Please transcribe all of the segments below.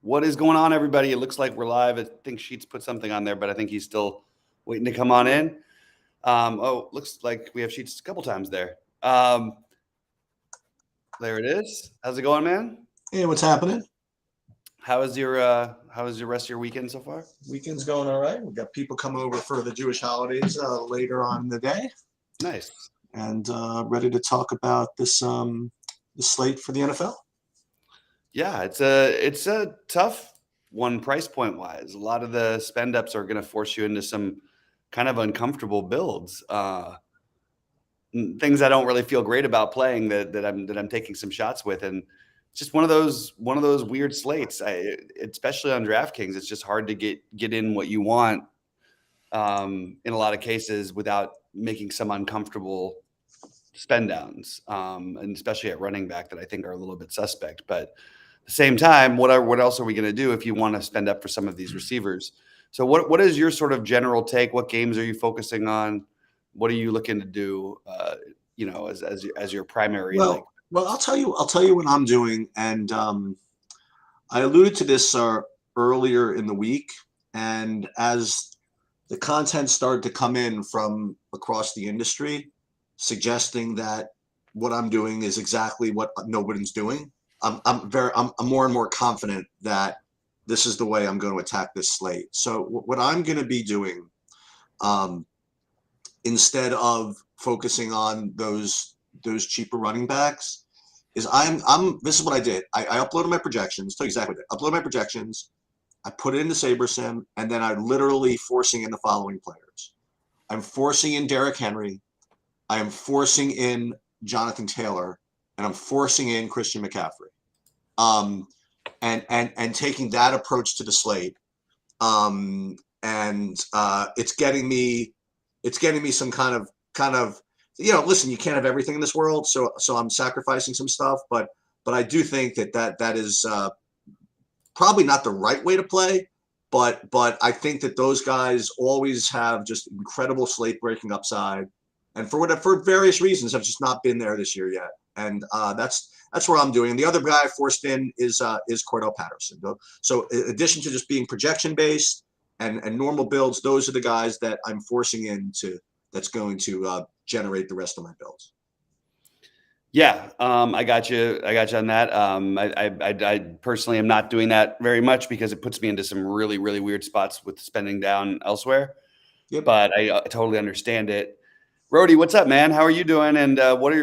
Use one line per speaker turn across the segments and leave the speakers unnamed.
What is going on, everybody? It looks like we're live. I think Sheets put something on there, but I think he's still waiting to come on in. Looks like we have Sheets a couple times there. There it is. How's it going, man?
Hey, what's happening?
How is your rest of your weekend so far?
Weekend's going all right. We've got people coming over for the Jewish holidays later on in the day,
Nice.
and ready to talk about the slate for the NFL.
Yeah, it's a tough one price point wise. A lot of the spend ups are going to force you into some kind of uncomfortable builds. Things I don't really feel great about playing that I'm taking some shots with, and it's just one of those weird slates. Especially on DraftKings, it's just hard to get in what you want in a lot of cases without making some uncomfortable spend downs, and especially at running back that I think are a little bit suspect. But at the same time, what else are we going to do if you want to spend up for some of these receivers? So what is your sort of general take? What games are you focusing on? What are you looking to do? As your primary like.
Well, I'll tell you what I'm doing, and I alluded to this earlier in the week, and as the content started to come in from across the industry, suggesting that what I'm doing is exactly what nobody's doing. I'm more and more confident that this is the way I'm going to attack this slate. So what I'm going to be doing, um, instead of focusing on those cheaper running backs, is I'm this is what I did. I uploaded my projections. Tell you exactly what I did. Uploaded my projections. I put it into SaberSim, and then I'm literally forcing in the following players. I'm forcing in Derrick Henry. I am forcing in Jonathan Taylor, and I'm forcing in Christian McCaffrey. Um, and taking that approach to the slate, and it's getting me some kind of listen, you can't have everything in this world, so I'm sacrificing some stuff, but I do think that is probably not the right way to play, but I think that those guys always have just incredible slate breaking upside, and for various reasons have just not been there this year yet, and that's what I'm doing. And the other guy I forced in is Cordell Patterson. So in addition to just being projection based and normal builds, those are the guys that I'm forcing into that's going to generate the rest of my builds.
Yeah, I got you. I got you on that. I personally am not doing that very much because it puts me into some really, really weird spots with spending down elsewhere.
Yep.
But I totally understand it. Rody, what's up, man? How are you doing? And what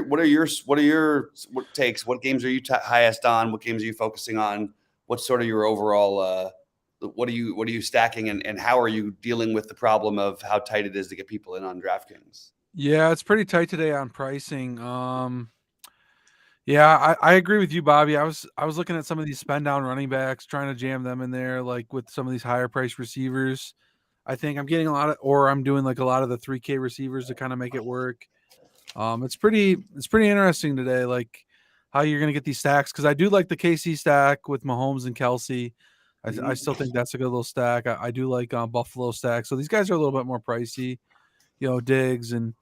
takes? What games are you highest on? What games are you focusing on? What's sort of your overall? What are you stacking, and how are you dealing with the problem of how tight it is to get people in on DraftKings?
Yeah, it's pretty tight today on pricing. Yeah, I agree with you, Bobby. I was looking at some of these spend down running backs, trying to jam them in there, like with some of these higher price receivers. I think I'm getting a lot of, or I'm doing like a lot of the 3K receivers to kind of make it work. It's pretty interesting today, like how you're gonna get these stacks because I do like the KC stack with Mahomes and Kelsey. I
Mhm.
still think that's a good little stack. I do like Buffalo stack. So these guys are a little bit more pricey, Diggs and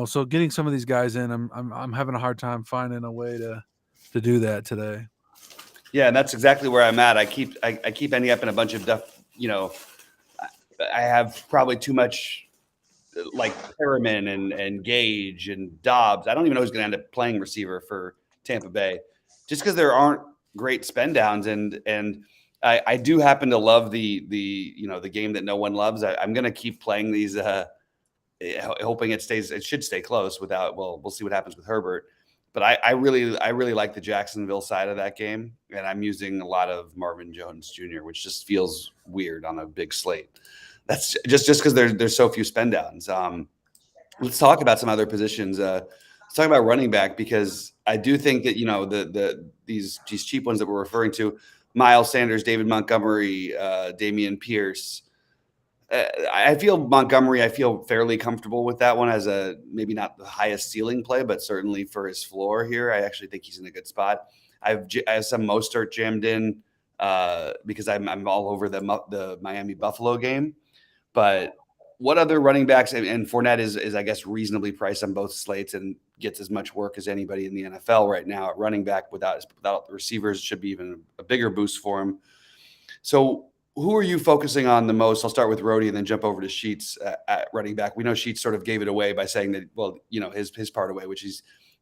so getting some of these guys in, I'm having a hard time finding a way to do that today.
Yeah, and that's exactly where I'm at. I keep ending up in a bunch of stuff. I have probably too much like Perriman and Gage and Dobbs. I don't even know who's going to end up playing receiver for Tampa Bay, just because there aren't great spend downs. And I do happen to love the game that no one loves. I'm going to keep playing these, hoping it stays. It should stay close. We'll see what happens with Herbert. But I really like the Jacksonville side of that game, and I'm using a lot of Marvin Jones Jr., which just feels weird on a big slate. That's just because there's so few spend downs. Let's talk about some other positions. Let's talk about running back because I do think that these cheap ones that we're referring to, Miles Sanders, David Montgomery, Damian Pierce. I feel Montgomery. I feel fairly comfortable with that one as a maybe not the highest ceiling play, but certainly for his floor here, I actually think he's in a good spot. I have some Mostert jammed in because I'm all over the Miami Buffalo game. But what other running backs and Fournette is I guess reasonably priced on both slates and gets as much work as anybody in the NFL right now at running back without the receivers should be even a bigger boost for him. So who are you focusing on the most? I'll start with Rhodey and then jump over to Sheets at running back. We know Sheets sort of gave it away by saying that, well, his part away, which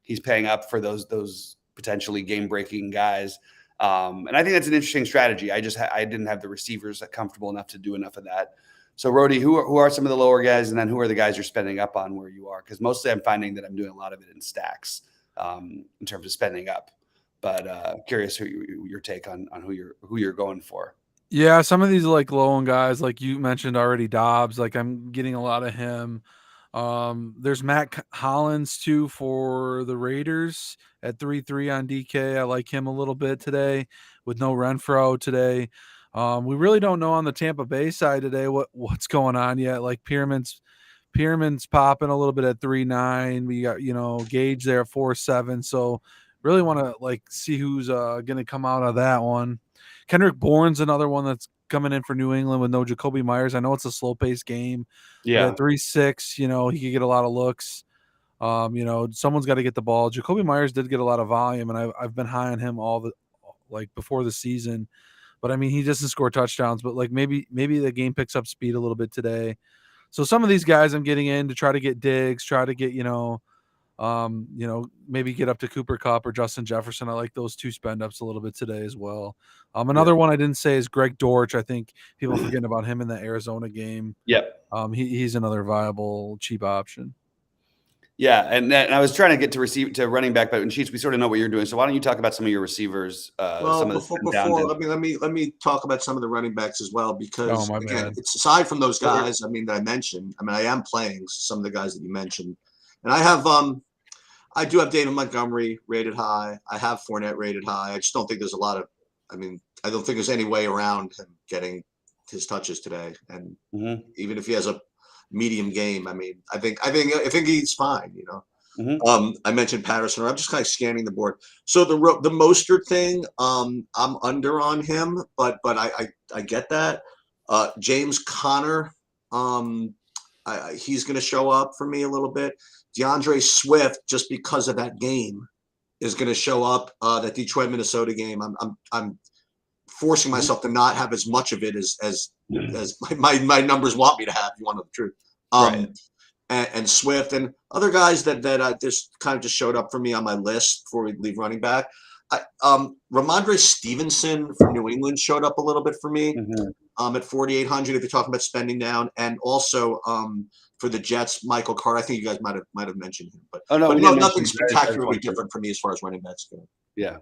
he's paying up for those potentially game breaking guys. And I think that's an interesting strategy. I didn't have the receivers comfortable enough to do enough of that. So Rhodey, who are some of the lower guys, and then who are the guys you're spending up on where you are? Because mostly I'm finding that I'm doing a lot of it in stacks in terms of spending up. But curious your take on who you're going for.
Yeah, some of these like low end guys, like you mentioned already, Dobbs. Like I'm getting a lot of him. There's Matt Hollins too for the Raiders at 3-3 on DK. I like him a little bit today with no Renfro today. We really don't know on the Tampa Bay side today what's going on yet. Like Pyramid's popping a little bit at 3-9. We got Gage there at 4-7. So really want to like see who's going to come out of that one. Kendrick Bourne's another one that's coming in for New England with no Jacoby Myers. I know it's a slow-paced game.
Yeah.
But at 3-6, he could get a lot of looks. Someone's got to get the ball. Jacoby Myers did get a lot of volume, and I've been high on him before the season. But I mean, he doesn't score touchdowns. But like maybe the game picks up speed a little bit today. So some of these guys I'm getting in to try to get Diggs, try to get maybe get up to Cooper Kupp or Justin Jefferson. I like those two spend ups a little bit today as well. Another one I didn't say is Greg Dorch. I think people forgetting about him in the Arizona game.
Yep.
He's another viable cheap option.
Yeah, and I was trying to get to running back, but in Sheets we sort of know what you're doing. So why don't you talk about some of your receivers?
Well, let me talk about some of the running backs as well, because again, it's aside from those guys. That I mentioned. I am playing some of the guys that you mentioned. And I do have David Montgomery rated high. I have Fournette rated high. I just don't think there's a lot of, I don't think there's any way around him getting his touches today. And even if he has a medium game, I think he's fine. I mentioned Patterson. I'm just kind of scanning the board. So the Mostert thing, I'm under on him, but I get that. James Conner, he's going to show up for me a little bit. DeAndre Swift, just because of that game, is going to show up. That Detroit Minnesota game, I'm forcing myself to not have as much of it as my numbers want me to have. You want to know the truth.
Right.
And Swift and other guys that just kind of just showed up for me on my list before we leave running back. Ramondre Stevenson from New England showed up a little bit for me at 4,800. If you're talking about spending down, and also for the Jets, Michael Carter. I think you guys might have mentioned him, but nothing spectacularly different for me as far as running backs go.
Yeah.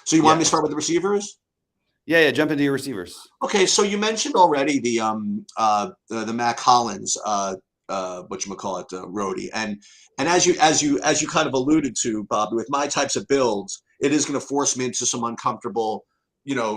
So you want me to start with the receivers?
Yeah. Jump into your receivers.
Okay, so you mentioned already the Mac Hollins, whatchamacallit, Rhodey, and as you kind of alluded to, Bob, with my types of builds, it is going to force me into some uncomfortable,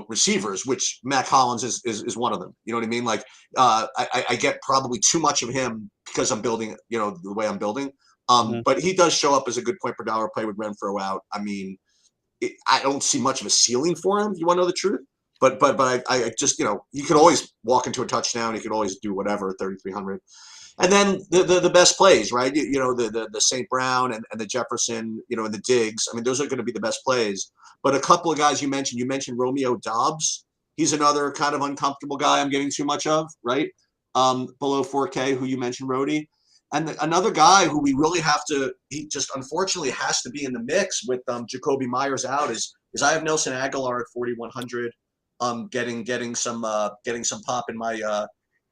receivers, which Mac Hollins is one of them. You know what I mean? Like I get probably too much of him because I'm building, the way I'm building. But he does show up as a good point per dollar play with Renfro out. I don't see much of a ceiling for him. You want to know the truth? But I just, you could always walk into a touchdown. You could always do whatever, 3,300. And then the best plays, right? The St. Brown and the Jefferson, and the Diggs. Those are going to be the best plays. But a couple of guys you mentioned Romeo Dobbs. He's another kind of uncomfortable guy I'm getting too much of, right? Below 4K, who you mentioned, Rhodey. And another guy who we really have to, he just unfortunately has to be in the mix with Jacoby Myers out is I have Nelson Aguilar at 4,100. Getting some pop in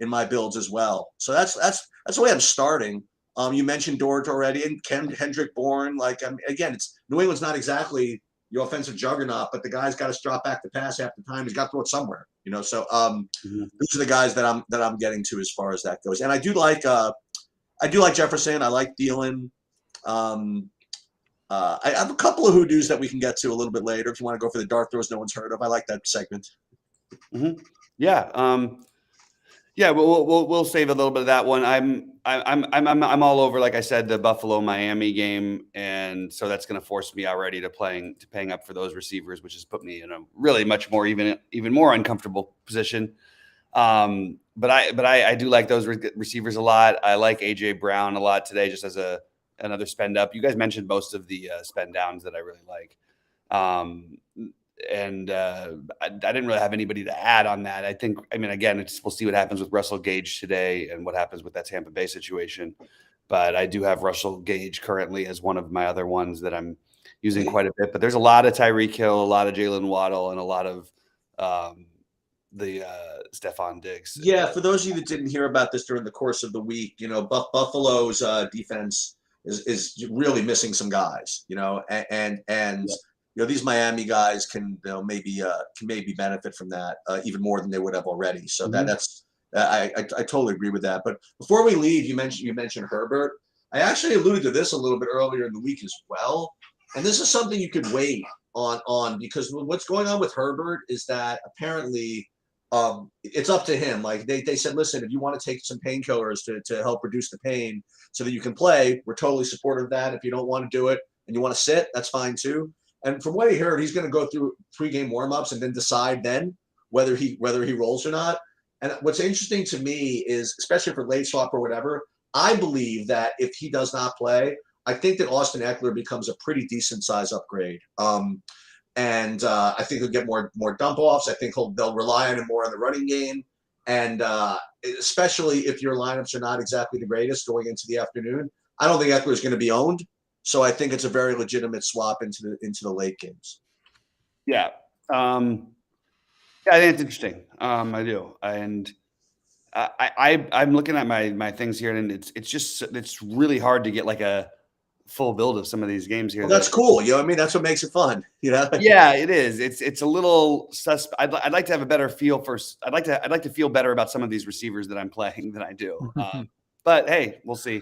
my builds as well. So that's the way I'm starting. You mentioned Dorch already, and Kendrick Bourne. Again, it's New England's not exactly your offensive juggernaut, but the guy's got to drop back the pass half the time. He's got to throw it somewhere, So these are the guys that I'm getting to as far as that goes. And I do like Jefferson. I like Thielen. I have a couple of hoodoos that we can get to a little bit later if you want to go for the dart throws no one's heard of. I like that segment.
Yeah. Yeah, we'll save a little bit of that one. I'm all over, like I said, the Buffalo Miami game, and so that's going to force me already to paying up for those receivers, which has put me in a really much more even more uncomfortable position. But I do like those receivers a lot. I like AJ Brown a lot today, just as another spend up. You guys mentioned most of the spend downs that I really like. I didn't really have anybody to add on that. I mean, again, we'll see what happens with Russell Gage today and what happens with that Tampa Bay situation. But I do have Russell Gage currently as one of my other ones that I'm using quite a bit. But there's a lot of Tyreek Hill, a lot of Jalen Waddle, and a lot of the Stephon Diggs.
Yeah, for those of you that didn't hear about this during the course of the week, Buffalo's defense is really missing some guys, and these Miami guys can maybe benefit from that even more than they would have already. So that's I totally agree with that. But before we leave, you mentioned Herbert. I actually alluded to this a little bit earlier in the week as well, and this is something you could wait on because what's going on with Herbert is that apparently. It's up to him. Like they said, listen, if you want to take some painkillers to help reduce the pain so that you can play, we're totally supportive of that. If you don't want to do it and you want to sit, that's fine too. And from what I heard, he's going to go through pregame warmups and then decide then whether he rolls or not. And what's interesting to me is, especially for late swap or whatever, I believe that if he does not play, I think that Austin Eckler becomes a pretty decent size upgrade. And I think he'll get more dump offs. I think they'll rely on him more in the running game. And especially if your lineups are not exactly the greatest going into the afternoon, I don't think Eckler is going to be owned. So I think it's a very legitimate swap into the late games.
Yeah. I think it's interesting. I do. And I'm looking at my things here, and it's really hard to get like a full build of some of these games here.
Well, that's cool. You know what I mean? That's what makes it fun.
Yeah, it is. It's a little I'd like to have a better feel for. I'd like to feel better about some of these receivers that I'm playing than I do. But hey, we'll see.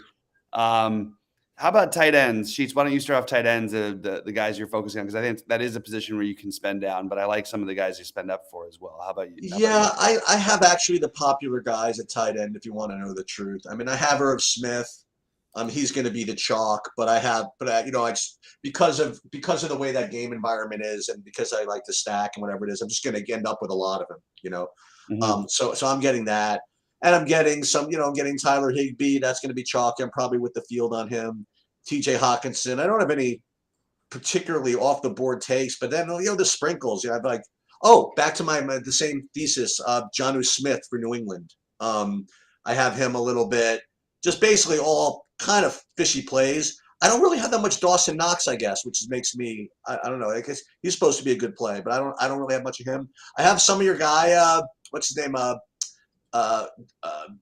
How about tight ends? Sheets, why don't you start off tight ends, the guys you're focusing on? Because I think that is a position where you can spend down, but I like some of the guys you spend up for as well. How about you?
I have actually the popular guys at tight end, if you want to know the truth. I mean, I have Irv Smith. He's going to be the chalk, but because of the way that game environment is, and because I like to stack and whatever it is, I'm just going to end up with a lot of them, So I'm getting that, and I'm getting I'm getting Tyler Higbee. That's going to be chalk. I'm probably with the field on him. T.J. Hawkinson. I don't have any particularly off the board takes, but then the sprinkles. I'd like. Oh, back to the same thesis. Jonnu Smith for New England. I have him a little bit. Just basically all kind of fishy plays. I don't really have that much Dawson Knox, I guess, which makes me I don't know. I guess he's supposed to be a good play, but I don't really have much of him. I have some of your guy, what's his name?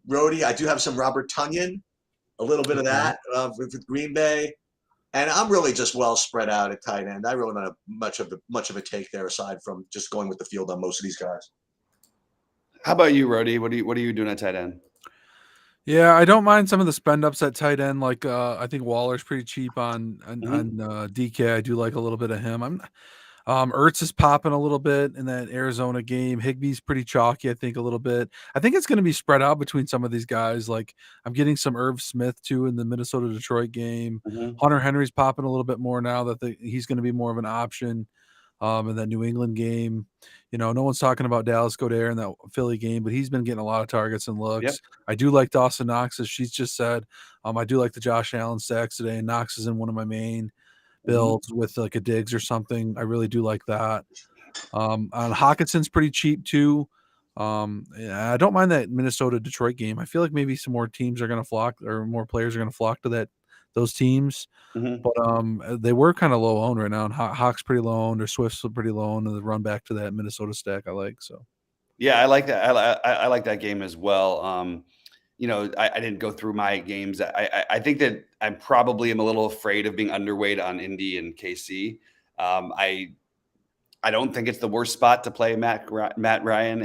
Rhodey. I do have some Robert Tonyan, a little bit of that with Green Bay, and I'm really just well spread out at tight end. I really don't have much of a take there aside from just going with the field on most of these guys.
How about you, Rhodey? What are you doing at tight end?
Yeah, I don't mind some of the spend ups at tight end. Like I think Waller's pretty cheap on DK. I do like a little bit of him. Ertz is popping a little bit in that Arizona game. Higbee's pretty chalky, I think, a little bit. I think it's going to be spread out between some of these guys. Like I'm getting some Irv Smith too in the Minnesota-Detroit game. Hunter Henry's popping a little bit more now that he's going to be more of an option in that New England game. No one's talking about Dallas Goedert in that Philly game, but he's been getting a lot of targets and looks. Yep. I do like Dawson Knox, as she's just said. I do like the Josh Allen stacks today, and Knox is in one of my main builds with like a Diggs or something. I really do like that. And Hawkinson's pretty cheap too. I don't mind that Minnesota-Detroit game. I feel like maybe some more teams are going to flock, or more players are going to flock to those teams. But they were kind of low owned right now, and Hawk's pretty low owned, or Swift's pretty low owned, and the run back to that Minnesota stack I like. So
yeah, I like that. I like that game as well. I didn't go through my games. I think that I probably am a little afraid of being underweight on Indy and KC. I don't think it's the worst spot to play Matt Ryan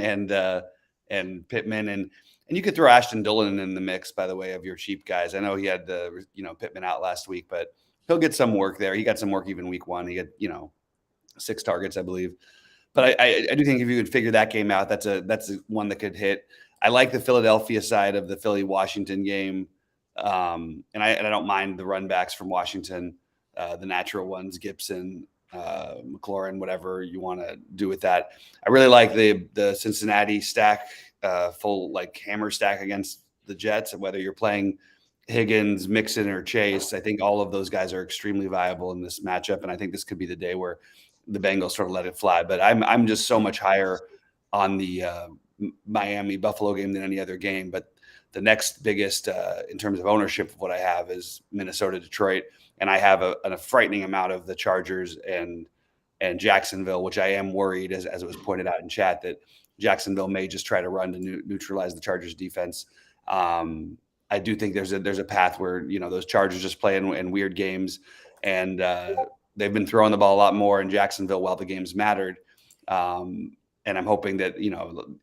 and Pittman, and you could throw Ashton Dillon in the mix, by the way, of your cheap guys. I know he had Pittman out last week, but he'll get some work there. He got some work even week one. He got 6 targets, I believe. But I do think if you could figure that game out, that's one that could hit. I like the Philadelphia side of the Philly-Washington game, and I don't mind the run backs from Washington, the natural ones, Gibson, McLaurin, whatever you want to do with that. I really like the Cincinnati stack, full like hammer stack against the Jets. Whether you're playing Higgins, Mixon, or Chase, I think all of those guys are extremely viable in this matchup, and I think this could be the day where the Bengals sort of let it fly. But I'm just so much higher on the Miami Buffalo game than any other game. But the next biggest in terms of ownership of what I have is Minnesota Detroit, and I have a frightening amount of the Chargers and Jacksonville, which I am worried, as it was pointed out in chat, that Jacksonville may just try to run to neutralize the Chargers defense. I do think there's a path where, those Chargers just play in weird games, and they've been throwing the ball a lot more in Jacksonville while the games mattered. And I'm hoping that,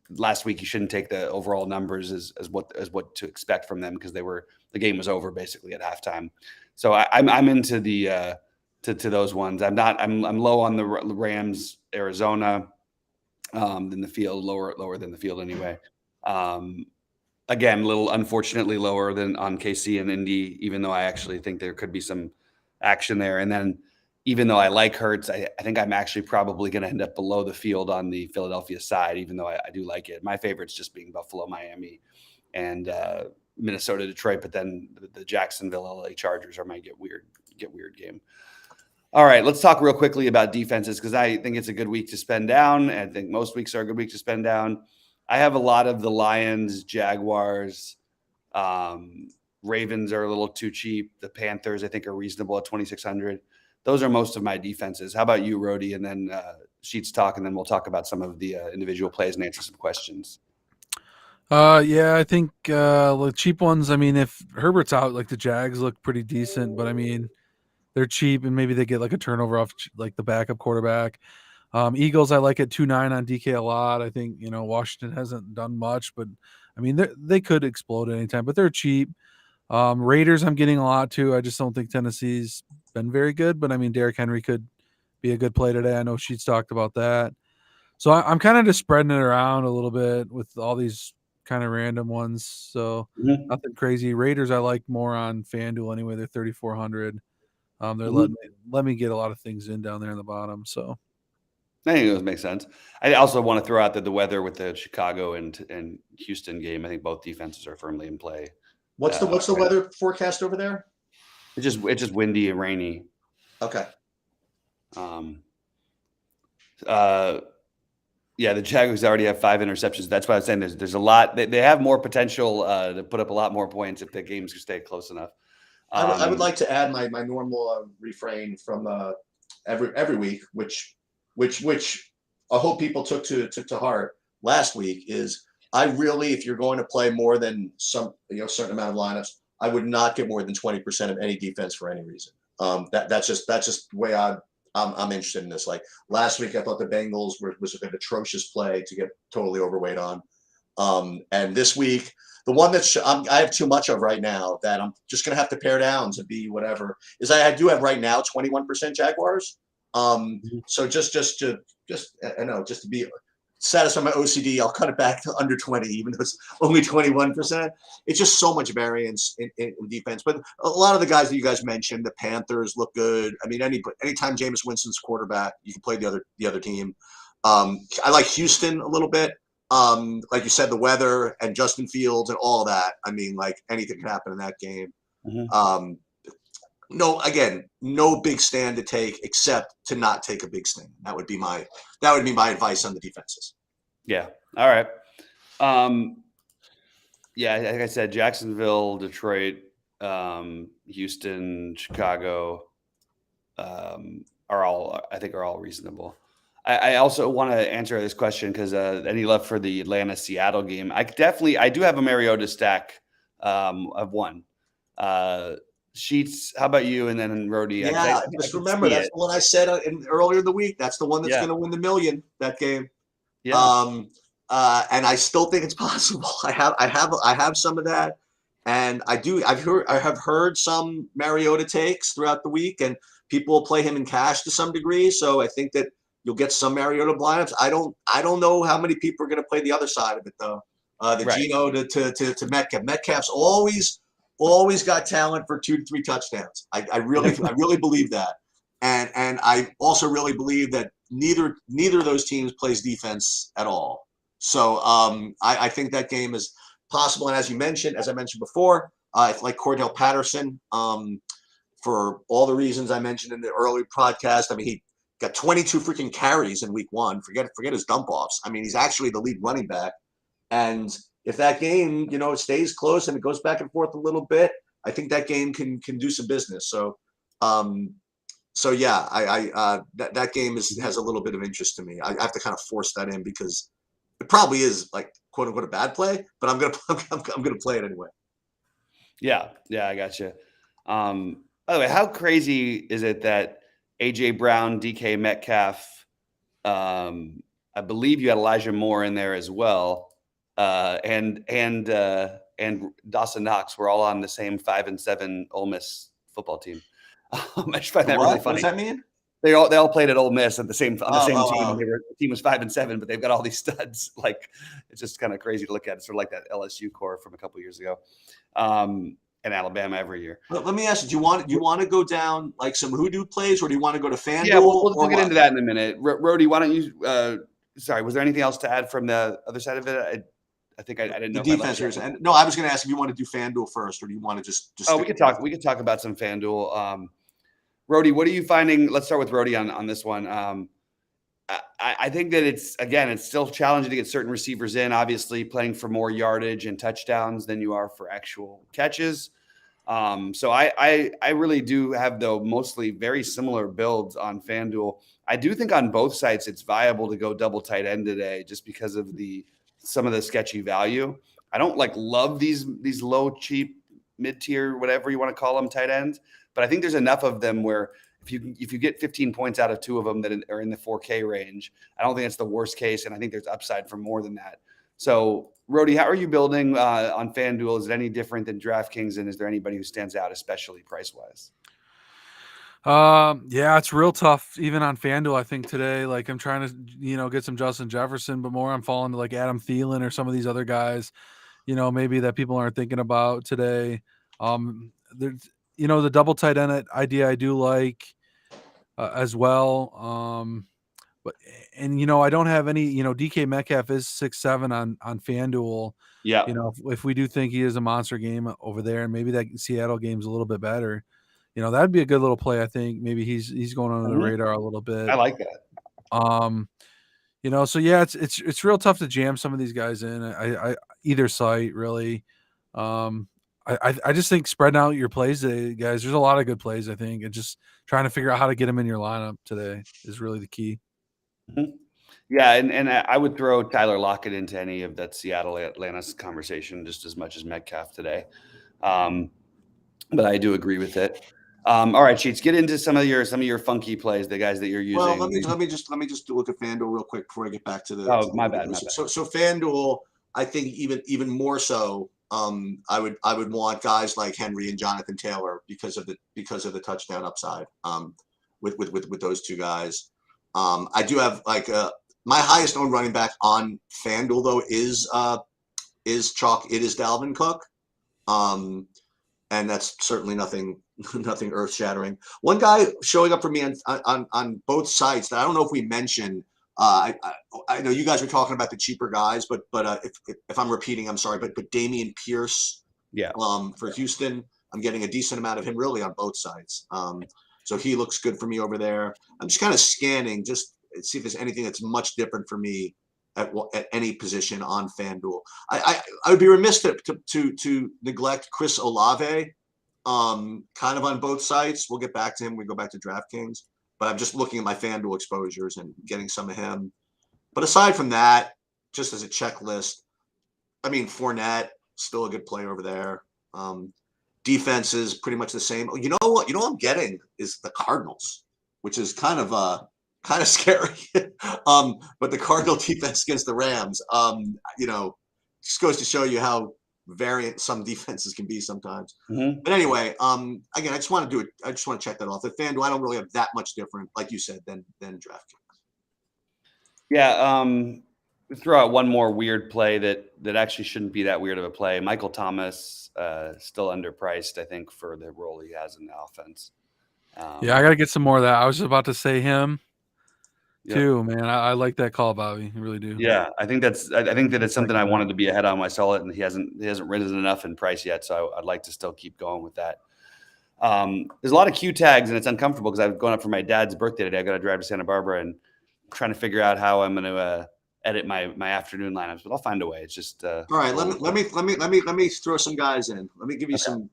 last week you shouldn't take the overall numbers as what to expect from them, because the game was over basically at halftime. So I'm into the to those ones. I'm low on the Rams, Arizona, than the field, lower than the field anyway. Again, a little unfortunately lower than on KC and Indy, even though I actually think there could be some action there. And then even though I like Hurts, I think I'm actually probably going to end up below the field on the Philadelphia side, even though I do like it. My favorites just being Buffalo, Miami, and Minnesota, Detroit, but then the Jacksonville, LA Chargers are my get weird game. All right, let's talk real quickly about defenses, because I think it's a good week to spend down. And I think most weeks are a good week to spend down. I have a lot of the Lions, Jaguars, Ravens are a little too cheap. The Panthers, I think, are reasonable at 2,600. Those are most of my defenses. How about you, Rhodey? And then Sheets talk, and then we'll talk about some of the individual plays and answer some questions.
Yeah, I think the cheap ones. I mean, if Herbert's out, like the Jags look pretty decent, but I mean, they're cheap, and maybe they get like a turnover off like the backup quarterback. Eagles, I like at 2.9 on DK a lot. I think, Washington hasn't done much, but I mean, they could explode at any time, but they're cheap. Raiders, I'm getting a lot too. I just don't think Tennessee's been very good, but I mean, Derrick Henry could be a good play today. I know Sheets talked about that. So I'm kind of just spreading it around a little bit with all these kind of random ones. So nothing crazy. Raiders, I like more on FanDuel anyway. They're 3,400. They're let me get a lot of things in down there in the bottom. So
I think those make sense. I also want to throw out that the weather with the Chicago and Houston game, I think both defenses are firmly in play.
What's the weather forecast over there?
It's just windy and rainy.
Okay.
Yeah, the Jaguars already have 5 interceptions. That's why I'm saying there's a lot. They have more potential to put up a lot more points if the games stay close enough.
I would like to add my normal refrain from every week, which I hope people took to heart last week, is I really, if you're going to play more than some certain amount of lineups, I would not get more than 20% of any defense for any reason. That's just the way I'm interested in this. Like last week, I thought the Bengals was an atrocious play to get totally overweight on, and this week, the one that I have too much of right now that I'm just going to have to pare down to be whatever is I do have right now 21% Jaguars. So just to be satisfy my OCD, I'll cut it back to under 20, even though it's only 21%. It's just so much variance in defense. But a lot of the guys that you guys mentioned, the Panthers look good. I mean, anytime Jameis Winston's quarterback, you can play the other team. I like Houston a little bit. Like you said, the weather and Justin Fields and all that. I mean, like anything can happen in that game. No big stand to take except to not take a big stand. That would be my advice on the defenses.
Yeah. All right. Yeah, like I said, Jacksonville, Detroit, Houston, Chicago, are all reasonable. I also want to answer this question because any love for the Atlanta-Seattle game? I do have a Mariota stack of one. Sheets, how about you? And then Rhodey.
Yeah, just remember that's the one I said earlier in the week. That's the one that's going to win the million. That game. Yeah. And I still think it's possible. I have some of that, and I have heard some Mariota takes throughout the week, and people will play him in cash to some degree. So I think that you'll get some Mariota blindups. I don't know how many people are going to play the other side of it though. Geno to Metcalf. Metcalf's always got talent for 2 to 3 touchdowns. I really believe that, and I also really believe that neither of those teams plays defense at all. So I think that game is possible. And as I mentioned before, I like Cordell Patterson for all the reasons I mentioned in the early podcast. I mean, got 22 freaking carries in week 1. Forget his dump offs. I mean, he's actually the lead running back. And if that game, it stays close and it goes back and forth a little bit, I think that game can do some business. So, yeah, that game has a little bit of interest to me. I have to kind of force that in because it probably is like quote unquote a bad play, but I'm gonna play it anyway.
Yeah, I got you. By the way, how crazy is it that AJ Brown, DK Metcalf, I believe you had Elijah Moore in there as well, and Dawson Knox were all on the same 5-7 Ole Miss football team. I just find that really funny.
What does that mean?
They all played at Ole Miss on the same team.
Wow.
The team was 5-7, but they've got all these studs. Like, it's just kind of crazy to look at. It's sort of like that LSU core from a couple years ago, and Alabama every year.
Let me ask you: do you want to go down like some hoodoo plays, or do you want to go to Fanduel?
Yeah, we'll get into that in a minute. Rody, why don't you? Sorry, was there anything else to add from the other side of it? I think I didn't know.
The defense. No, I was going to ask if you want to do Fanduel first, or do you want to just?
Oh, we could talk. We could talk about some Fanduel. Rody, what are you finding? Let's start with Rody on this one. I think that it's still challenging to get certain receivers in, obviously playing for more yardage and touchdowns than you are for actual catches. So I really do have, though, mostly very similar builds on FanDuel. I do think on both sites it's viable to go double tight end today just because of some of the sketchy value. I don't love these low, cheap, mid-tier, whatever you want to call them, tight ends. But I think there's enough of them where if you get 15 points out of 2 of them that are in the 4K range, I don't think it's the worst case, and I think there's upside for more than that. So, Rody, how are you building on FanDuel? Is it any different than DraftKings, and is there anybody who stands out, especially price-wise?
Yeah, it's real tough even on FanDuel. I think today, I'm trying to get some Justin Jefferson, but more I'm falling to Adam Thielen or some of these other guys, maybe that people aren't thinking about today. There's the double tight end idea I do like as well. But I don't have any, DK Metcalf is 6'7" on FanDuel.
Yeah.
If we do think he is a monster game over there, and maybe that Seattle game's a little bit better, that'd be a good little play. I think maybe he's going under the radar a little bit.
I like that.
So yeah, it's real tough to jam some of these guys in. I either site really. I just think spreading out your plays today, guys. There's a lot of good plays, I think, and just trying to figure out how to get them in your lineup today is really the key.
Mm-hmm. Yeah, and I would throw Tyler Lockett into any of that Seattle-Atlanta conversation just as much as Metcalf today. But I do agree with it. All right, Sheets, get into some of your funky plays, the guys that you're using.
Well, let me just look at FanDuel real quick before I get back to the.
Oh, my bad.
So FanDuel, I think even more so. I would want guys like Henry and Jonathan Taylor because of the touchdown upside. With those two guys, I do have my highest owned running back on FanDuel though is chalk. It is Dalvin Cook, and that's certainly nothing earth shattering. One guy showing up for me on both sites that I don't know if we mentioned. I know you guys were talking about the cheaper guys, but if I'm repeating, I'm sorry. But Dameon Pierce,
yeah.
For Houston, I'm getting a decent amount of him really on both sides. So he looks good for me over there. I'm just kind of scanning, just see if there's anything that's much different for me at any position on FanDuel. I would be remiss to neglect Chris Olave, kind of on both sites. We'll get back to him. We go back to DraftKings. But I'm just looking at my FanDuel exposures and getting some of him. But aside from that, just as a checklist, I mean, Fournette, still a good play over there. Defense is pretty much the same. You know what I'm getting is the Cardinals, which is kind of scary. But the Cardinal defense against the Rams, just goes to show you how variant some defenses can be sometimes. Mm-hmm. But anyway, again, I just want to check that off. At FanDuel, I don't really have that much different, like you said, than DraftKings.
Yeah, throw out one more weird play that actually shouldn't be that weird of a play. Michael Thomas, still underpriced, I think, for the role he has in the offense.
Yeah, I got to get some more of that. I was just about to say him. Too, man. I like that call, Bobby. I really do.
Yeah, I think that it's something I wanted to be ahead on. I saw it, and he hasn't risen enough in price yet, so I'd like to still keep going with that. There's a lot of Q tags, and it's uncomfortable because I've gone up for my dad's birthday today. I got to drive to Santa Barbara and trying to figure out how I'm going to edit my afternoon lineups, but I'll find a way. It's just
all right. Let me throw some guys in. Let me give you some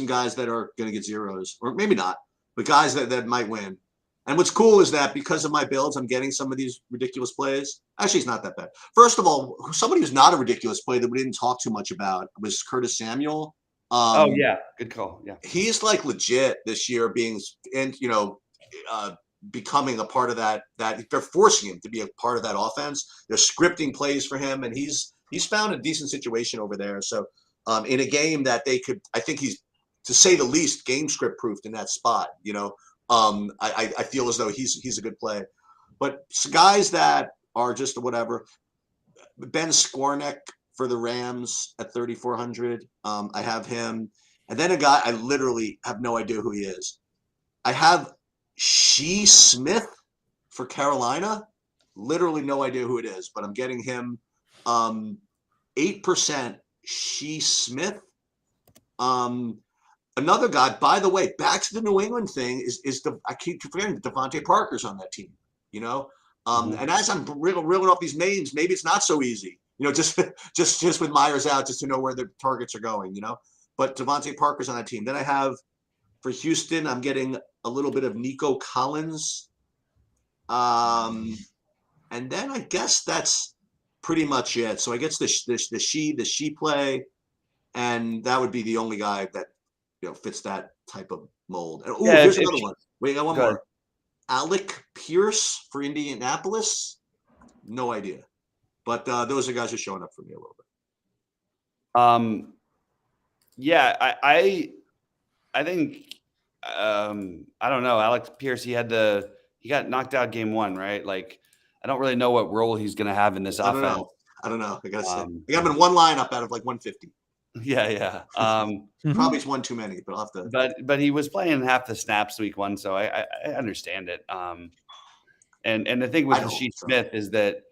guys that are going to get zeros, or maybe not, but guys that might win. And what's cool is that because of my builds, I'm getting some of these ridiculous plays. Actually, it's not that bad. First of all, somebody who's not a ridiculous play that we didn't talk too much about was Curtis Samuel.
Oh yeah, good call. Yeah,
he's like legit this year, becoming a part of that. They're forcing him to be a part of that offense. They're scripting plays for him, and he's found a decent situation over there. So, in a game that I think he's, to say the least, game script proofed in that spot. I feel as though he's a good play, but guys that are just whatever. Ben Skornick for the Rams at 3,400. I have him, and then a guy I literally have no idea who he is. I have Shee Smith for Carolina. Literally no idea who it is, but I'm getting him 8% Shee Smith. Another guy, by the way, back to the New England thing I keep forgetting Devontae Parker's on that team, and as I'm reeling off these names, maybe it's not so easy, just with Myers out, just to know where the targets are going, but Devontae Parker's on that team. Then I have for Houston, I'm getting a little bit of Nico Collins. And then I guess that's pretty much it. So I guess the she play, and that would be the only guy that fits that type of mold. And here's another one. Wait, I got one more. Alec Pierce for Indianapolis. No idea, but those are guys who are showing up for me a little bit.
Yeah, I think I don't know. Alex Pierce, he got knocked out game 1, right? Like, I don't really know what role he's going to have in this offense.
I don't know. I got to say, I got him in one lineup out of like 150.
Yeah.
Probably it's one too many, but I'll have to.
But he was playing half the snaps week 1, so I understand it. And the thing with Shee Smith is that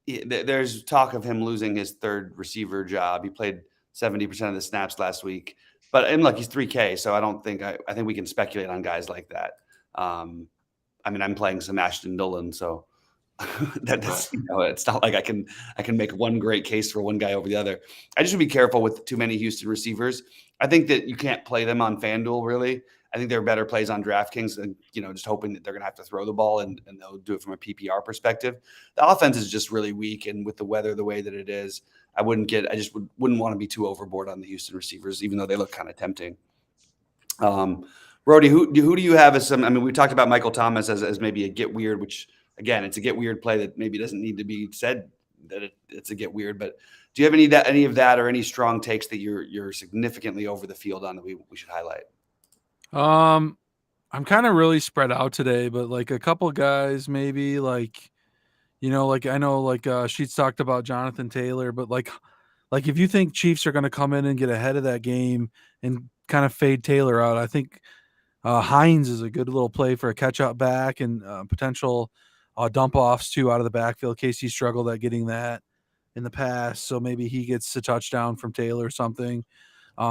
there's talk of him losing his third receiver job. He played 70% of the snaps last week. But look, he's 3K, so I think we can speculate on guys like that. I'm playing some Ashton Dulin, so that's it's not like I can make one great case for one guy over the other. I just would be careful with too many Houston receivers. I think that you can't play them on FanDuel really. I think there are better plays on DraftKings, and just hoping that they're going to have to throw the ball and they'll do it from a PPR perspective. The offense is just really weak, and with the weather the way that it is, I just wouldn't want to be too overboard on the Houston receivers, even though they look kind of tempting. Brody, who do you have as some? We talked about Michael Thomas as maybe a get weird, which again, it's a get weird play that maybe doesn't need to be said that it's a get weird. But do you have any of that or any strong takes that you're significantly over the field on that we should highlight?
I'm kind of really spread out today, but like a couple guys maybe like I know Sheets talked about Jonathan Taylor, but like if you think Chiefs are going to come in and get ahead of that game and kind of fade Taylor out, I think Hines is a good little play for a catch out back and potential dump offs too out of the backfield. Casey struggled at getting that in the past, so maybe he gets a touchdown from Taylor or something.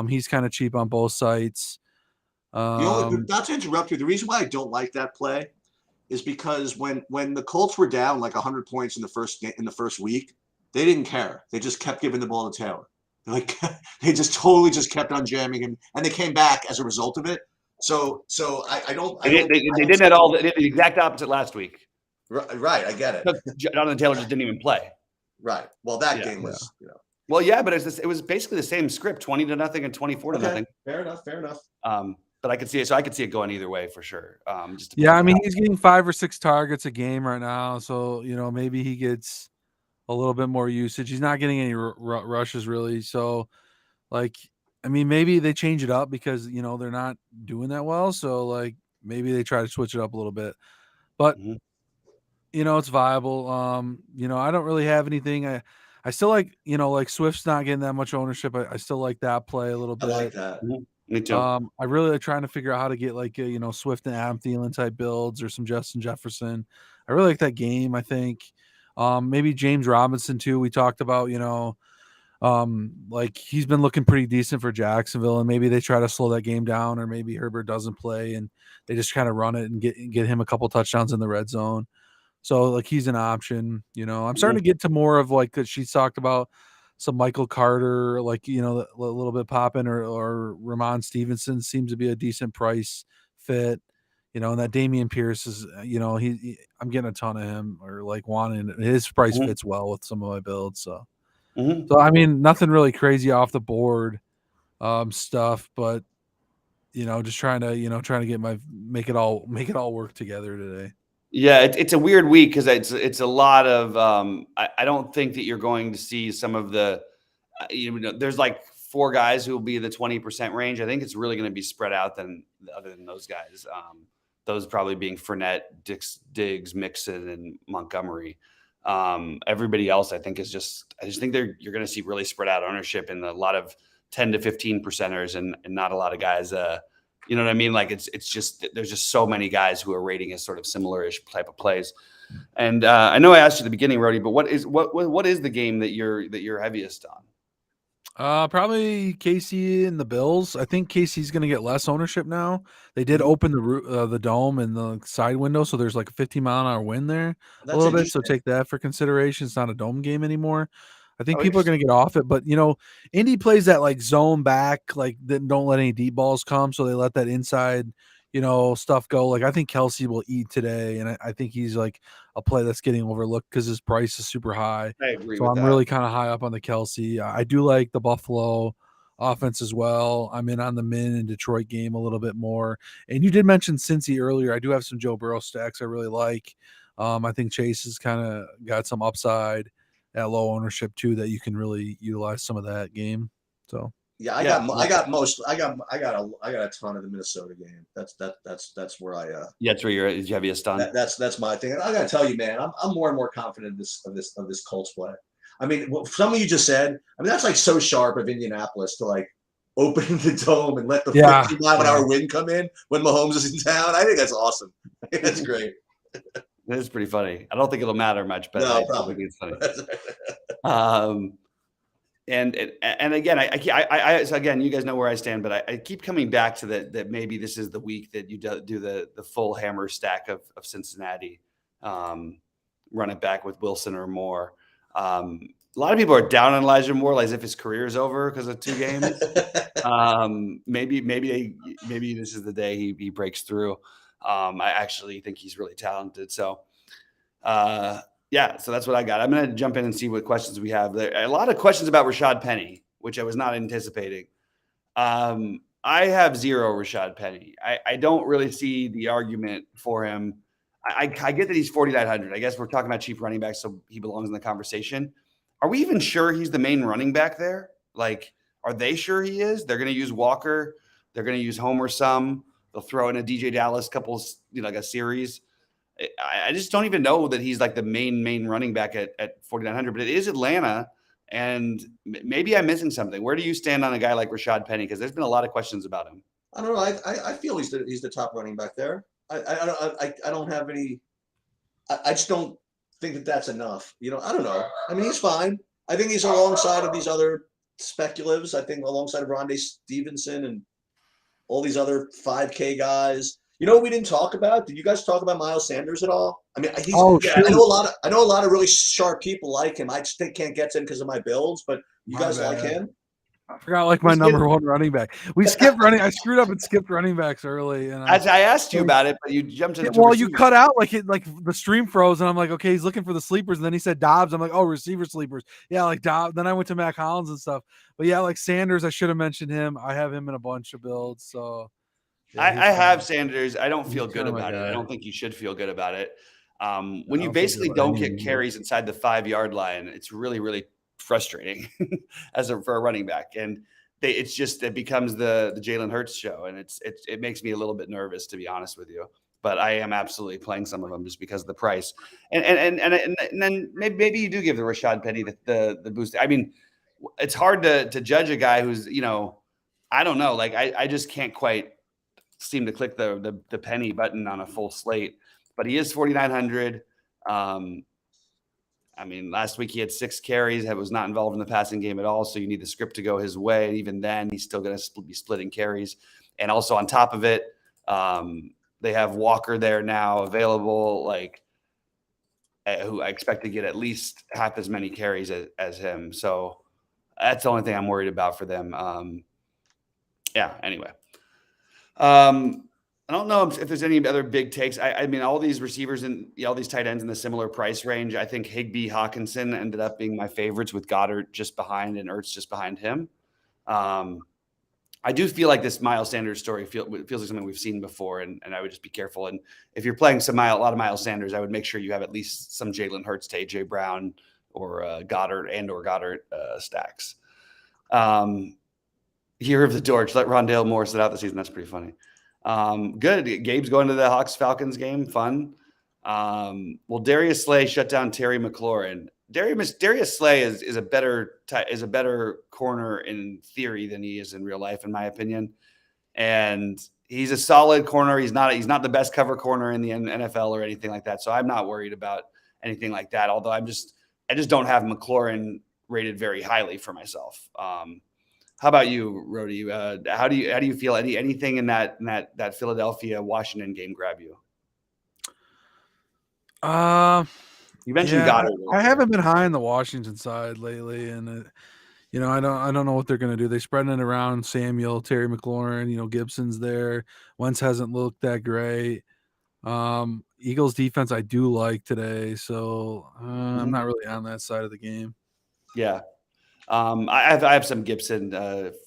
He's kind of cheap on both sites.
Not to interrupt you, the reason why I don't like that play is because when the Colts were down like 100 points in the first week, they didn't care. They just kept giving the ball to Taylor. Like they just totally just kept on jamming him, and they came back as a result of it. So I don't. They did
the exact opposite last week.
Right, I get it.
Jonathan Taylor just didn't even play.
Right. Well, that game was.
Well, yeah, but it was basically the same script, 20-0 and 24-0.
Fair enough.
But I could see it. So I could see it going either way for sure.
He's getting 5 or 6 targets a game right now. So, maybe he gets a little bit more usage. He's not getting any rushes really. So maybe they change it up because, they're not doing that well. So maybe they try to switch it up a little bit, but it's viable. I don't really have anything. I still like Swift's not getting that much ownership. I still like that play a little bit.
I like that.
Mm-hmm. Me too.
I really like trying to figure out how to get Swift and Adam Thielen type builds or some Justin Jefferson. I really like that game. I think maybe James Robinson too. We talked about Like he's been looking pretty decent for Jacksonville, and maybe they try to slow that game down, or maybe Herbert doesn't play and they just kind of run it and get him a couple touchdowns in the red zone. So like he's an option. I'm starting to get to more of like that. She's talked about some Michael Carter, like a little bit popping, or Ramon Stevenson seems to be a decent price fit. And that Damian Pierce is, I'm getting a ton of him, or like wanting his price fits well with some of my builds. So, I mean, nothing really crazy off the board stuff, but just trying to get make it all work together today.
Yeah, it's a weird week because it's a lot of. I don't think that you're going to see some of the. There's like 4 guys who will be the 20% range. I think it's really going to be spread out other than those guys. Those probably being Fournette, Diggs, Mixon, and Montgomery. Everybody else, I think, I just think you're going to see really spread out ownership in a lot of 10 to 15 percenters and not a lot of guys. You know what I mean? Like it's just there's just so many guys who are rating as sort of similar-ish type of plays. And I know I asked you at the beginning, Rody, but what is the game that you're heaviest on?
Probably KC and the Bills. I think KC's going to get less ownership now. They did open the dome and the side window, so there's like a 15-mile-an-hour wind there a little bit. So take that for consideration. It's not a dome game anymore. I think people are going to get off it, but Indy plays that like zone back, like then don't let any deep balls come, so they let that inside stuff go. Like I think Kelsey will eat today, and I think he's like a play that's getting overlooked because his price is super high.
I agree.
So I'm really kind of high up on the Kelsey. I do like the Buffalo offense as well. I'm in on the Min and Detroit game a little bit more. And you did mention Cincy earlier. I do have some Joe Burrow stacks I really like. I think Chase has kind of got some upside at low ownership too that you can really utilize some of that game. So.
Yeah, I got a ton of the Minnesota game. That's where I
that's where you're heaviest on.
That's my thing. And I gotta tell you, man, I'm more and more confident of this Colts play. I mean, some of you just said. I mean, that's like so sharp of Indianapolis to like open the dome and let the 50-mile-an-hour wind come in when Mahomes is in town. I think that's awesome. I think that's great.
It is pretty funny. I don't think it'll matter much, but
no,
I
probably
think it's funny. And again, so again, you guys know where I stand, but I keep coming back to that maybe this is the week that you do the full hammer stack of Cincinnati, run it back with Wilson or Moore. A lot of people are down on Elijah Moore as if his career is over because of 2 games. Maybe this is the day he breaks through. I actually think he's really talented. So, yeah, so that's what I got. I'm going to jump in and see what questions we have. There a lot of questions about Rashad Penny, which I was not anticipating. I have 0 Rashad Penny. I don't really see the argument for him. I get that he's 4,900. I guess we're talking about cheap running backs, so he belongs in the conversation. Are we even sure he's the main running back there? Like, are they sure he is? They're going to use Walker. They're going to use Homer some. They'll throw in a DJ Dallas couple, like a series. I just don't even know that he's like the main running back at 4,900, but it is Atlanta, and maybe I'm missing something. Where do you stand on a guy like Rashad Penny? Because there's been a lot of questions about him.
I don't know. I feel he's the top running back there. I don't have any. I just don't think that's enough. I don't know. I mean, he's fine. I think he's alongside of these other speculatives. I think alongside of Rondé Stevenson and all these other 5K guys. We didn't talk about? Did you guys talk about Miles Sanders at all? I mean, I know a lot of really sharp people like him. I just can't get to him because of my builds. But you guys like him?
I forgot like my number 1 running back. We skipped running. I screwed up and skipped running backs early. And
I asked you about it, but you jumped into
well, you cut out like the stream froze, and I'm like, okay, he's looking for the sleepers, and then he said Dobbs. I'm like, oh, receiver sleepers. Yeah, like Dobbs. Then I went to Mac Hollins and stuff. But yeah, like Sanders, I should have mentioned him. I have him in a bunch of builds. So
yeah, I have Sanders. I don't feel good about it. I don't think you should feel good about it. When you basically don't get carries inside the 5-yard line, it's really, really frustrating for a running back. And it becomes the Jalen Hurts show. And it makes me a little bit nervous, to be honest with you. But I am absolutely playing some of them just because of the price. And then maybe you do give the Rashad Penny the boost. I mean, it's hard to judge a guy who's, I don't know. Like I just can't quite seem to click the Penny button on a full slate, but he is 4,900. I mean, last week he had 6 carries, was not involved in the passing game at all. So you need the script to go his way. And even then, he's still going to be splitting carries. And also on top of it, they have Walker there now available, who I expect to get at least half as many carries as him. So that's the only thing I'm worried about for them. Anyway. I don't know if there's any other big takes. I mean, all these receivers and all these tight ends in the similar price range. I think Higbee, Hawkinson ended up being my favorites, with Goddard just behind and Ertz just behind him. I do feel like this Miles Sanders story feels like something we've seen before, and I would just be careful. And if you're playing a lot of Miles Sanders, I would make sure you have at least some Jalen Hurts to AJ Brown or Goddard stacks. Year of the Dorch. Let Rondale Moore sit out the season. That's pretty funny. Good. Gabe's going to the Hawks-Falcons game. Fun. Well, Darius Slay shut down Terry McLaurin. Darius Slay is a better corner in theory than he is in real life, in my opinion. And he's a solid corner. He's not the best cover corner in the NFL or anything like that. So I'm not worried about anything like that. Although I just don't have McLaurin rated very highly for myself. How about you, Rody? How do you feel? Anything in that Philadelphia Washington game grab you? You mentioned Goddard.
I haven't been high on the Washington side lately, and I don't know what they're going to do. They're spreading it around. Samuel, Terry McLaurin, Gibson's there. Wentz hasn't looked that great. Eagles defense I do like today, so I'm not really on that side of the game.
Yeah. I have some Gibson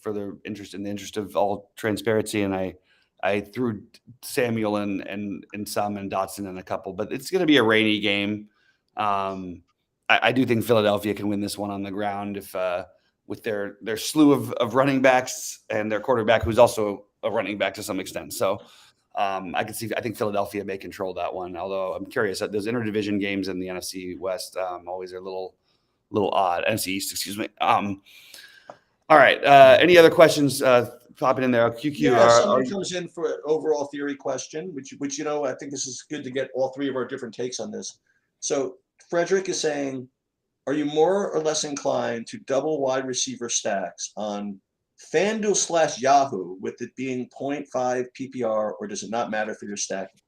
for the interest of all transparency, and I threw Samuel and some and Dotson in a couple, but it's going to be a rainy game. I do think Philadelphia can win this one on the ground if with their slew of running backs and their quarterback, who's also a running back to some extent. So I think Philadelphia may control that one. Although I'm curious, those interdivision games in the NFC West always are a little odd. NFC East, excuse me. All right. Any other questions popping in there? QQ.
Yeah, somebody comes in for an overall theory question, which I think this is good to get all three of our different takes on this. So Frederick is saying, are you more or less inclined to double wide receiver stacks on FanDuel / Yahoo with it being 0.5 PPR, or does it not matter for your stacking?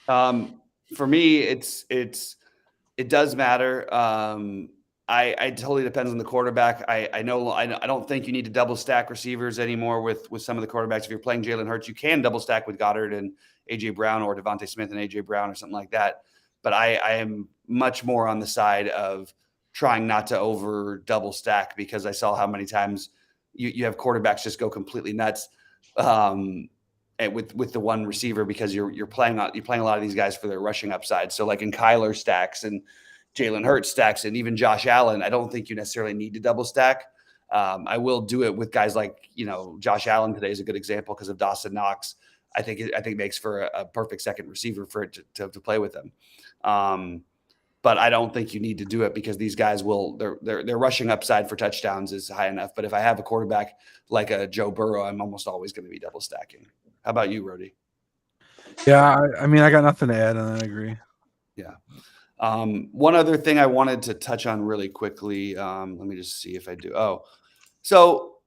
For me, it does matter. I totally depends on the quarterback. I don't think you need to double stack receivers anymore with some of the quarterbacks. If you're playing Jalen Hurts, you can double stack with Goddard and AJ Brown, or Devontae Smith and AJ Brown, or something like that. But I am much more on the side of trying not to over double stack, because I saw how many times you have quarterbacks just go completely nuts and with the one receiver, because you're playing a lot of these guys for their rushing upside. So like in Kyler stacks and Jalen Hurts stacks and even Josh Allen, I don't think you necessarily need to double stack. I will do it with guys like, Josh Allen today is a good example because of Dawson Knox. I think it makes for a perfect second receiver for it to play with them. But I don't think you need to do it, because these guys their rushing upside for touchdowns is high enough. But if I have a quarterback like a Joe Burrow, I'm almost always going to be double stacking. How about you, Rody?
Yeah, I mean, I got nothing to add, and I agree.
Yeah. One other thing I wanted to touch on really quickly. Let me just see if I do. Oh, so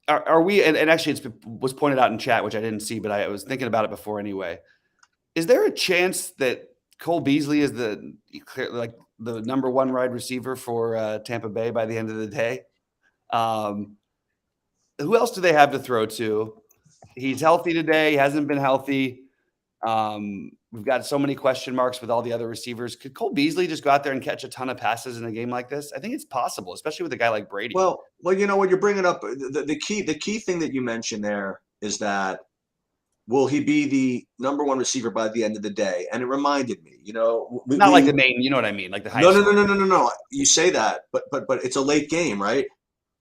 are we? And actually, was pointed out in chat, which I didn't see, but I was thinking about it before anyway. Is there a chance that Cole Beasley is the number one wide receiver for Tampa Bay by the end of the day? Who else do they have to throw to? He's healthy today. He hasn't been healthy. We've got so many question marks with all the other receivers. Could Cole Beasley just go out there and catch a ton of passes in a game like this? I think it's possible, especially with a guy like Brady.
Well, what you're bringing up, the key thing that you mentioned there is that, will he be the number one receiver by the end of the day? And it reminded me,
like the main, you know what I mean, like the high.
No. You say that, but it's a late game, right?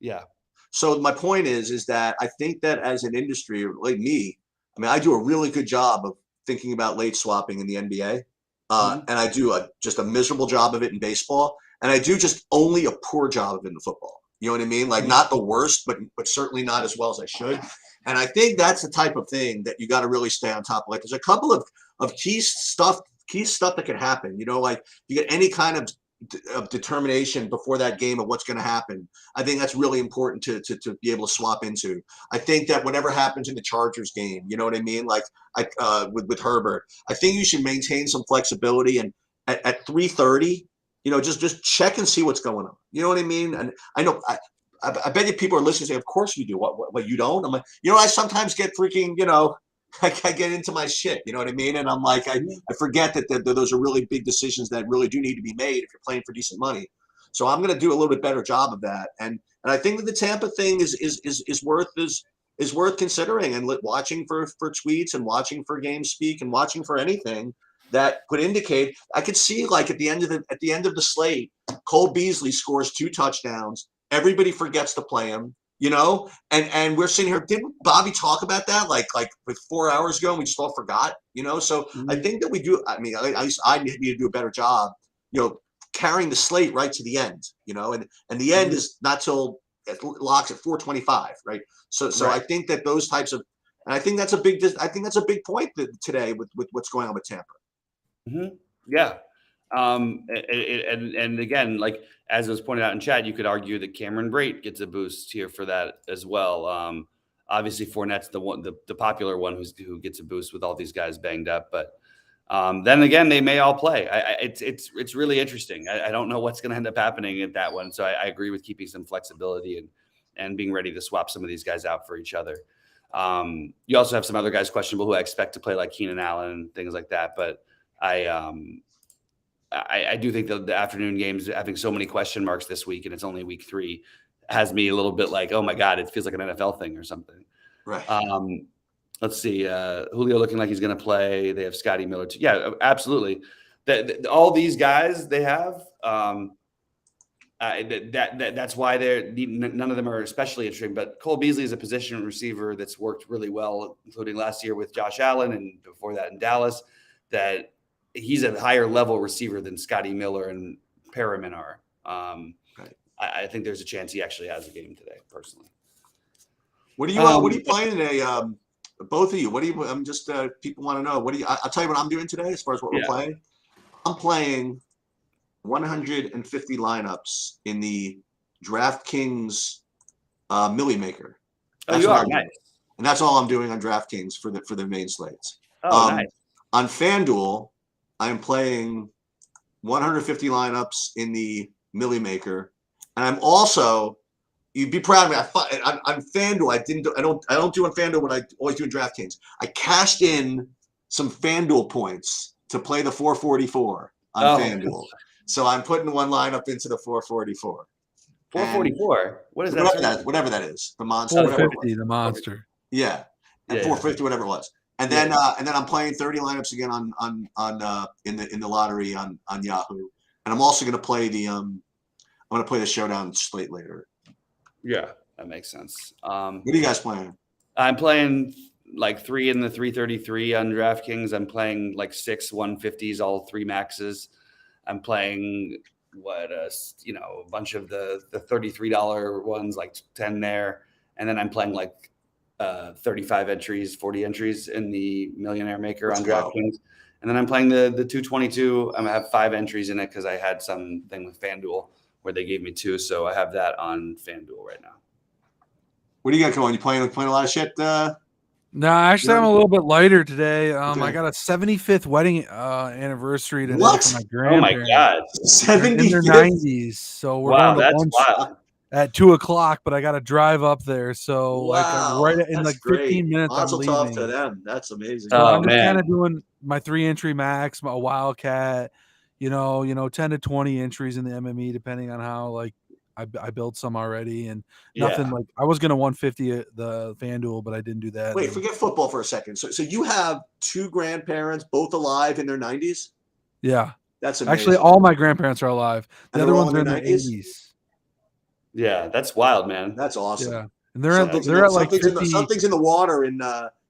Yeah.
So my point is that I think that as an industry, like me, I do a really good job of thinking about late swapping in the NBA, and I do just a miserable job of it in baseball, and I do just only a poor job of it in football. You know what I mean? Like, not the worst, but certainly not as well as I should. And I think that's the type of thing that you got to really stay on top of. Like, there's a couple of key stuff that could happen. You know, like you get any kind of determination before that game of what's going to happen. I think that's really important to be able to swap into. I think that whatever happens in the Chargers game, you know what I mean? Like with Herbert, I think you should maintain some flexibility, and at 3:30, you know, just check and see what's going on. You know what I mean? And I know I bet you people are listening and say, of course you do. What you don't? I'm like, you know, I sometimes get freaking, you know, I get into my shit, you know what I mean? And I'm like, I forget that those are really big decisions that really do need to be made if you're playing for decent money. So I'm going to do a little bit better job of that. And I think that the Tampa thing is worth considering, and watching for tweets and watching for game speak and watching for anything that could indicate. I could see, like, at the end of the slate, Cole Beasley scores 2 touchdowns. Everybody forgets to play him. You know, and we're sitting here. Didn't Bobby talk about that like 4 hours ago, and we just all forgot? You know, so I think that we do. I mean, I need to do a better job. You know, carrying the slate right to the end. You know, and the end is not till it locks at 4:25, right? So I think that those types of, and I think that's a big point today with what's going on with Tampa.
Mm-hmm. Yeah. And again, like as was pointed out in chat, you could argue that Cameron Brate gets a boost here for that as well. Obviously Fournette's the popular one who gets a boost with all these guys banged up, but then again, they may all play. It's really interesting. I don't know what's going to end up happening at that one. So I agree with keeping some flexibility and being ready to swap some of these guys out for each other. You also have some other guys questionable who I expect to play, like Keenan Allen and things like that. But I do think that the afternoon games, having so many question marks this week, and it's only week 3, has me a little bit like, oh my God, it feels like an NFL thing or something.
Right.
Let's see. Julio looking like he's going to play. They have Scotty Miller too. Yeah, absolutely. All these guys they have. That's why none of them are especially interesting. But Cole Beasley is a position receiver that's worked really well, including last year with Josh Allen and before that in Dallas. That he's a higher level receiver than Scotty Miller and Perriman are.
Right.
I think there's a chance he actually has a game today, personally.
What are you playing today? Both of you. What do you? I'm just people want to know. What do you? I'll tell you what I'm doing today as far as what we're playing. I'm playing 150 lineups in the DraftKings Millie Maker.
That's you are nice.
And that's all I'm doing on DraftKings for the main slates.
Oh, nice.
On FanDuel, I'm playing 150 lineups in the Millie Maker, and I'm also, you'd be proud of me. I'm FanDuel. I don't do on FanDuel what I always do in DraftKings. I cashed in some FanDuel points to play the 444 on FanDuel. So I'm putting one lineup into the 444.
444. What is that?
Whatever that is. The monster.
450, the monster.
Yeah. And 450, whatever it was. And then I'm playing 30 lineups again on in the lottery on Yahoo. And I'm also going to play the showdown slate later.
Yeah, that makes sense.
What are you guys playing?
I'm playing like 3 in the 333 on DraftKings. I'm playing like 6 150s, all 3 maxes. I'm playing a bunch of the $33 ones, like 10 there. And then I'm playing like 35 entries, 40 entries in the Millionaire Maker on DraftKings. And then I'm playing the 222. I have 5 entries in it because I had something with FanDuel where they gave me 2. So I have that on FanDuel right now. What
do you got going? You playing a lot of shit?
No, actually, I'm a little bit lighter today. I got a 75th wedding anniversary today from my grandparents.
Oh my God,
75th
in their 90s. So we're going to lunch at 2:00, but I got to drive up there. So in 15 minutes, I'm leaving.
Talk to them. That's amazing.
So I'm just kind of doing my 3 entry max, my Wildcat. 10 to 20 entries in the MME, depending on how I built some already, and nothing like I was going to 150 at the FanDuel, but I didn't do that.
Wait, forget football for a second. So you have 2 grandparents, both alive in their 90s?
Yeah.
That's amazing.
Actually, all my grandparents are alive. The other ones are in their 80s.
Yeah, that's wild, man.
That's awesome.
Yeah. And they're at like 50.
Something's in the water in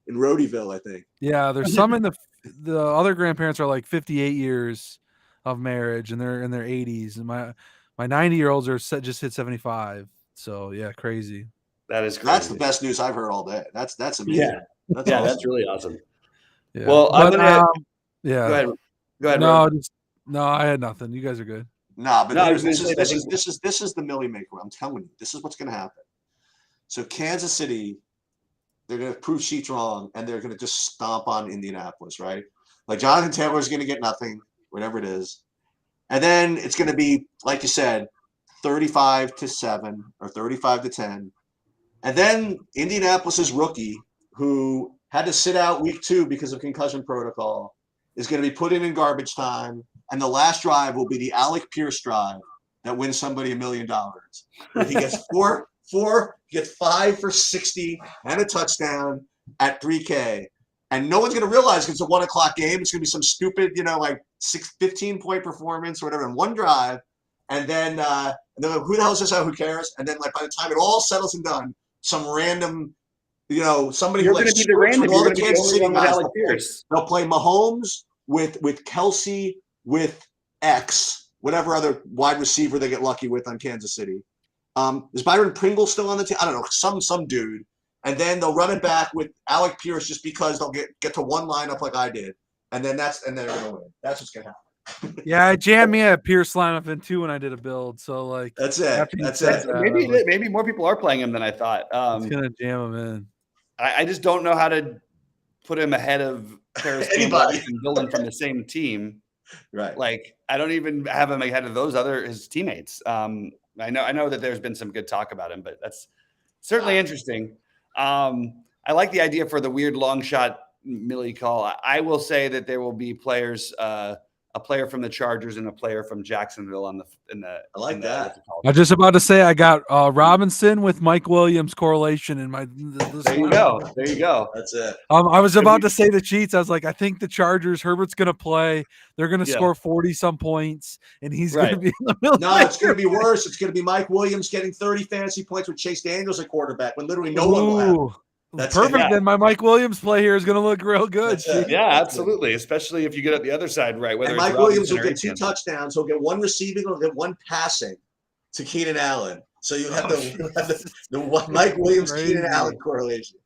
Rhodeyville, I think.
Yeah, there's some in the other grandparents are like 58 years of marriage, and they're in their 80s, and my 90-year-olds are just hit 75. So yeah, crazy.
That is crazy.
That's the best news I've heard all day. That's amazing.
Yeah,
that's awesome.
That's really awesome.
Yeah.
Well,
Go ahead.
Go ahead.
No,
Rod.
no, I had nothing. You guys are good.
Nah, but
No, I was
this
gonna say,
is the Millie Maker. I'm telling you, this is what's going to happen. So Kansas City, they're going to prove sheets wrong, and they're going to just stomp on Indianapolis, right? Like Jonathan Taylor's going to get nothing, whatever it is, and then it's going to be, like you said, 35-7 or 35-10, and then Indianapolis's rookie, who had to sit out week 2 because of concussion protocol, is going to be put in garbage time, and the last drive will be the Alec Pierce drive that wins somebody $1 million. Where he gets he gets 5 for 60 and a touchdown at 3K, and no one's going to realize it's a 1 o'clock game. It's going to be some stupid, 15-point performance or whatever in one drive, and then who the hell is this? Who cares? And then by the time it all settles and done, some random. Somebody
You're
who
going to be the random. You're going to be the only one with Alec Pierce.
They'll play Mahomes with Kelsey, with X, whatever other wide receiver they get lucky with on Kansas City. Is Byron Pringle still on the team? I don't know, some dude. And then they'll run it back with Alec Pierce just because they'll get to one lineup like I did. And then they're going to win. That's what's going to happen.
Yeah, I jammed me a Pierce lineup in 2 when I did a build. So like
that's it.
Maybe more people are playing him than I thought.
It's gonna jam him in.
I just don't know how to put him ahead of Paris
Anybody
and Dylan from the same team.
Right.
Like I don't even have him ahead of his teammates. I know that there's been some good talk about him, but that's certainly interesting. I like the idea for the weird long shot Millie call. I will say that there will be players, a player from the Chargers and a player from Jacksonville I like
that.
I was just about to say I got Robinson with Mike Williams correlation in my.
There you go.
That's it.
I was about to say the cheats. I was like, I think the Chargers. Herbert's going to play. They're going to score 40-some points, and he's going to be in the middle.
No, it's going to be worse. It's going to be Mike Williams getting 30 fantasy points with Chase Daniels at quarterback when literally no one will have.
That's perfect. Yeah. Then my Mike Williams play here is going to look real good.
Yeah, absolutely. Especially if you get up the other side right. Whether
and Mike Williams will get 2 touchdowns. He'll get 1 receiving. He'll get 1 passing to Keenan Allen. So you have the Mike Williams Keenan Allen correlation.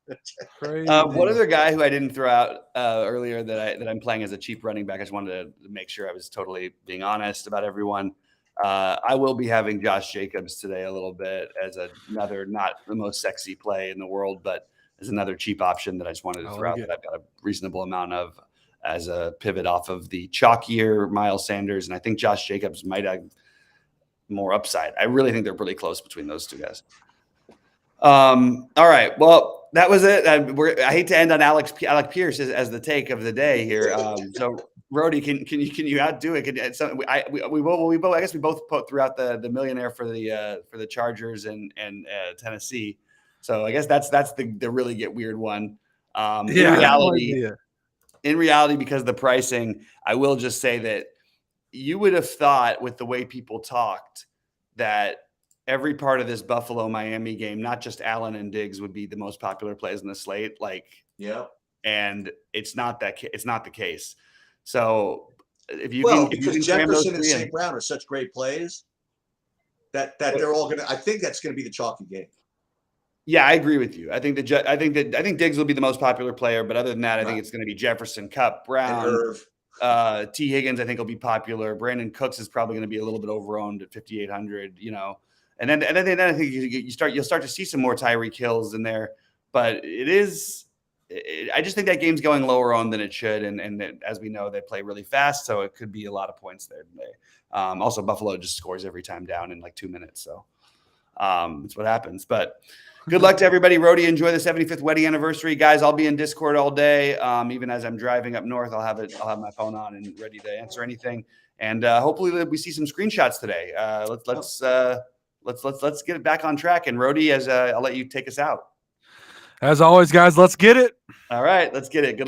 One other guy who I didn't throw out earlier that I'm playing as a cheap running back. I just wanted to make sure I was totally being honest about everyone. I will be having Josh Jacobs today a little bit as another not the most sexy play in the world, but as another cheap option that I just wanted to throw out that I've got a reasonable amount of as a pivot off of the chalkier Miles Sanders. And I think Josh Jacobs might have more upside. I really think they're pretty close between those 2 guys. All right. Well, that was it. I hate to end on Alec Pierce as the take of the day here. So Rody, can you outdo it? I guess we both put throughout the millionaire for the Chargers and Tennessee. So I guess that's the really get weird one. In reality, because of the pricing, I will just say that you would have thought with the way people talked that every part of this Buffalo-Miami game, not just Allen and Diggs, would be the most popular plays in the slate. And it's not the case. So
because Jefferson and St. Brown are such great plays that they're all I think that's gonna be the chalky game.
Yeah, I agree with you. I think Diggs will be the most popular player, but other than that, I think it's going to be Jefferson, Kupp, Brown, T. Higgins. I think will be popular. Brandon Cooks is probably going to be a little bit overowned at 5,800. And then I think you'll start to see some more Tyreek Hills in there. But I just think that game's going lower on than it should, and as we know, they play really fast, so it could be a lot of points there today. Also, Buffalo just scores every time down in like 2 minutes, so that's what happens. But good luck to everybody. Rody, enjoy the 75th wedding anniversary, guys. I'll be in Discord all day. Even as I'm driving up north, I'll have my phone on and ready to answer anything. And hopefully we see some screenshots today. Let's get it back on track. And Rody, I'll let you take us out.
As always, guys, let's get it.
All right, let's get it. Good.